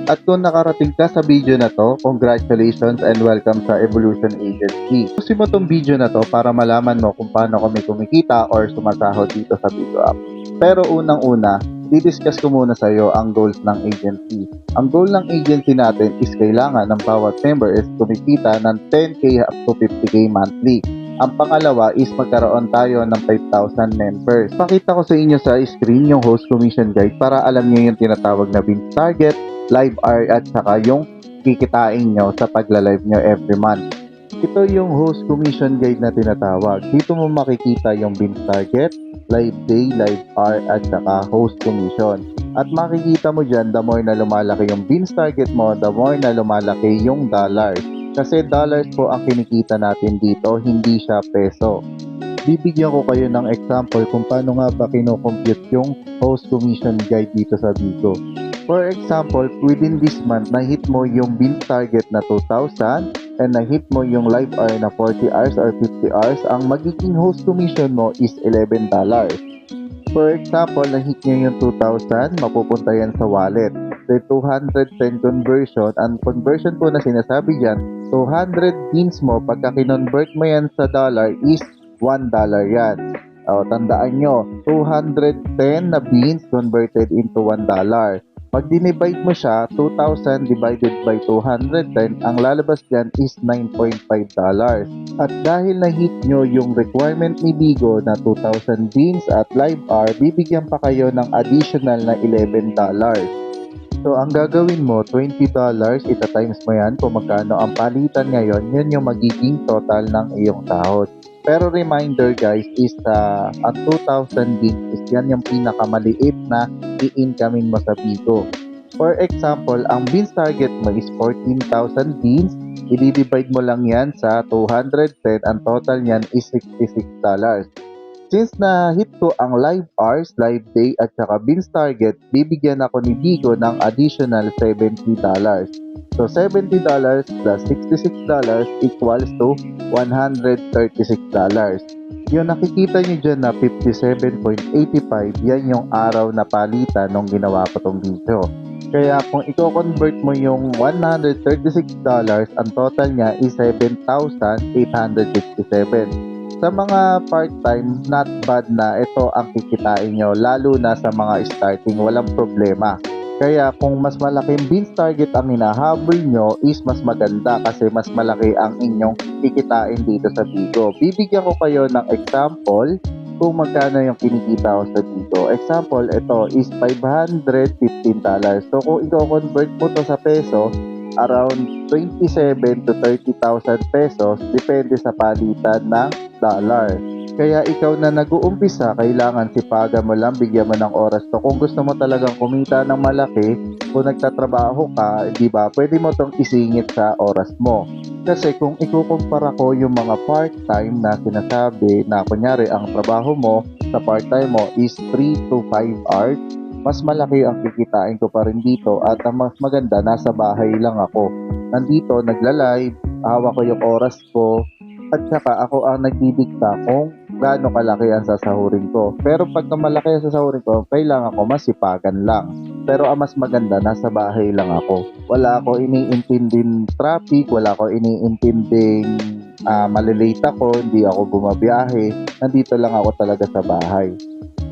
At kung nakarating ka sa video na to, congratulations and welcome sa Evolution Agency. Pusin mo tong video na to para malaman mo kung paano kami kumikita or sumasahod dito sa Bigo App. Pero unang-una, didiscuss ko muna sa iyo ang goals ng agency. Ang goal ng agency natin is kailangan ng bawat member is kumikita ng 10k up to 50k monthly. Ang pangalawa is magkaroon tayo ng 5,000 members. Pakita ko sa inyo sa screen yung host commission guide para alam niyo yung tinatawag na win target, live hour at saka yung kikitain nyo sa pagla-live nyo every month. Ito yung host commission guide na tinatawag. Dito mo makikita yung win target, live day, live hour at saka host commission. At makikita mo dyan, the more na lumalaki yung win target mo, the more na lumalaki yung dollars. Kasi dollars po ang kinikita natin dito, hindi siya peso. Bibigyan ko kayo ng example kung paano nga ba kinocompute yung host commission guide dito sa Bigo. For example, within this month, na-hit mo yung win target na 2,000 and na-hit mo yung live hour na 40 hours or 50 hours, ang magiging host commission mo is $11. For example, na-hit nyo yung 2,000, mapupunta yan sa wallet. The 210 conversion, ang conversion po na sinasabi dyan, 200 beans mo, pagka kinonvert mo yan sa dollar is $1 yan. O, tandaan nyo, 210 na beans converted into $1. Pag dinivide mo siya, 2,000 divided by 210, ang lalabas dyan is $9.5. At dahil na-hit nyo yung requirement ni Bigo na 2,000 beans at live hour, bibigyan pa kayo ng additional na $11. So, ang gagawin mo, $20, ita-times mo yan kung magkano ang palitan ngayon, yun yung magiging total ng iyong sahod. Pero reminder guys is ang 2,000 beans is yan yung pinakamaliit na i-incoming mo sa Bigo. For example, ang beans target mo is 14,000 beans, i-divide mo lang yan sa 210, ang total niyan is $66. Since na-hit ko ang live hours, live day at saka beans target, bibigyan ako ni Bigo ng additional $70. So $70 plus $66 equals to $136. Yung nakikita nyo dyan na 57.85, yan yung araw na palitan nung ginawa ko tong video. Kaya kung i-convert mo yung $136, ang total niya is 7,867. Sa mga part-time, not bad na ito ang kikitain nyo, lalo na sa mga starting, walang problema. Kaya kung mas malaking beans target ang hinahabol nyo is mas maganda kasi mas malaki ang inyong kikitain dito sa Bigo. Bibigyan ko kayo ng example kung magkano yung kinikita ko sa Bigo. Example, ito is $515. So kung i-convert mo to sa peso, around 27 to 30,000 pesos depende sa palitan ng dollar. Kaya ikaw na nag-uumpisa, kailangan sipagan mo lang, bigyan mo ng oras to. Kung gusto mo talagang kumita ng malaki, kung nagtatrabaho ka, di ba, pwede mo tong isingit sa oras mo. Kasi kung ikukumpara ko yung mga part-time na sinasabi na kunyari ang trabaho mo sa part-time mo is 3 to 5 hours, mas malaki ang kikitain ko pa rin dito at ang mas maganda, nasa bahay lang ako. Nandito, nagla-live, hawak ko yung oras ko, at saka ako ang nagdidikta kung gaano kalaki ang sasahurin ko. Pero pagka malaki ang sasahurin ko, kailangan ko masipagan lang. Pero ang mas maganda, nasa bahay lang ako. Wala ako iniintinding traffic, wala ako iniintinding malilate ako, hindi ako bumabiyahe. Nandito lang ako talaga sa bahay.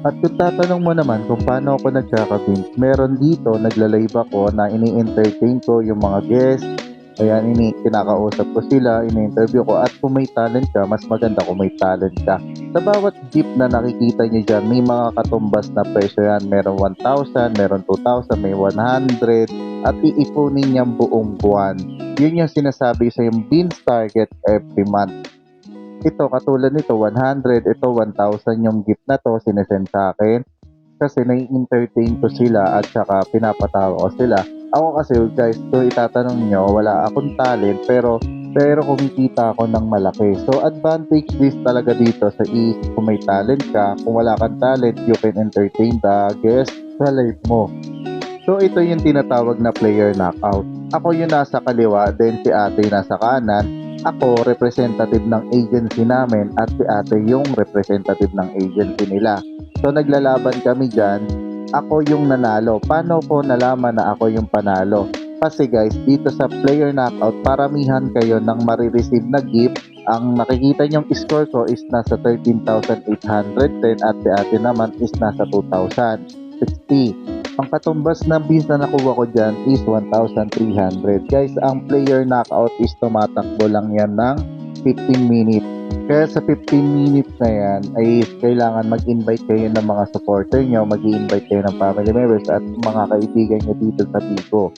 At kung tatanong mo naman kung paano ako nagkaka-binge, meron dito, nagla-live ako na ini-entertain ko yung mga guests. Ayan, kinakausap ko sila, ini-interview ko. At kung may talent ka, mas maganda kung may talent ka. Sa bawat jeep na nakikita nyo dyan, may mga katumbas na presyo yan. Meron 1,000, meron 2,000, may 100. At iipunin niyang buong buwan. Yun yung sinasabi sa yung beans target every month. Ito, katulad nito, 100, ito 1,000 yung gift na to, sinesend sa akin. Kasi nai-entertain ko sila at saka pinapatawa ko sila. Ako kasi guys, so itatanong nyo, wala akong talent pero kumikita ako ng malaki. So advantage this talaga dito sa kung may talent ka, kung wala kang talent, you can entertain the guest sa live mo. So ito yung tinatawag na player knockout. Ako yung nasa kaliwa, then si ate nasa kanan. Ako, representative ng agency namin at si ate yung representative ng agency nila. So naglalaban kami dyan, ako yung nanalo. Paano ko nalaman na ako yung panalo? Kasi guys, dito sa player knockout, paramihan kayo ng marireceive na gift. Ang nakikita nyong score ko is nasa 13,810 at si ate naman is nasa 2,060. Ang katumbas ng beans na nakuha ko dyan is 1,300. Guys, ang player knockout is tumatakbo lang yan ng 15 minutes. Kaya sa 15 minutes na yan ay kailangan mag-invite kayo ng mga supporter nyo, mag-invite kayo ng family members at mga kaibigan nyo dito sa Bigo.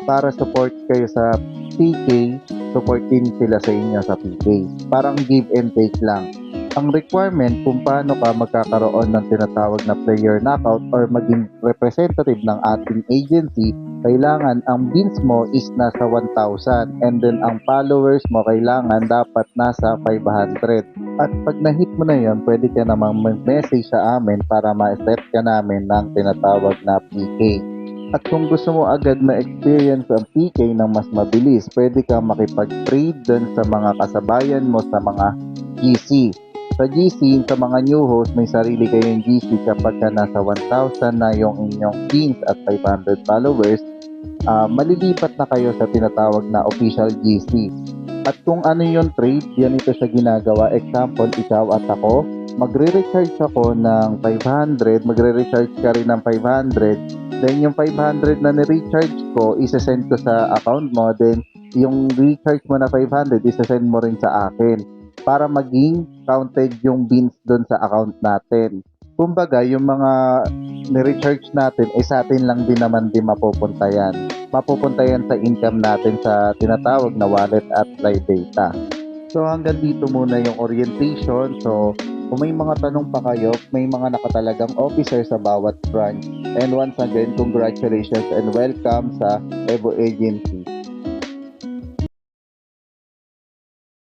Para support kayo sa PK, support din sila sa inyo sa PK. Parang give and take lang. Ang requirement kung paano ka magkakaroon ng tinatawag na player knockout or maging representative ng ating agency, kailangan ang beans mo is nasa 1,000 and then ang followers mo kailangan dapat nasa 500. At pag na-hit mo na yon, pwede ka namang mag-message sa amin para ma-set ka namin ng tinatawag na PK. At kung gusto mo agad ma-experience ang PK ng mas mabilis, pwede kang makipag-trade dun sa mga kasabayan mo sa mga GC. Sa GC, sa mga new host, may sarili kayong GC kapag ka nasa 1,000 na yung inyong beans at 500 followers, malilipat na kayo sa tinatawag na official GC. At kung ano yung trade, yan ito siya ginagawa. Example, ikaw at ako, magre-recharge ako ng 500, magre-recharge ka rin ng 500, then yung 500 na ni-recharge ko, isa-send ko sa account mo, then yung recharge mo na 500, isa-send mo rin sa akin para maging counted yung beans doon sa account natin. Kumbaga, yung mga ni-recharge natin, sa atin lang din naman din mapupunta yan. Mapupunta yan sa income natin sa tinatawag na wallet at live data. So hanggang dito muna yung orientation. So kung may mga tanong pa kayo, may mga nakatalagang officer sa bawat branch. And once again, congratulations and welcome sa Evo Agency.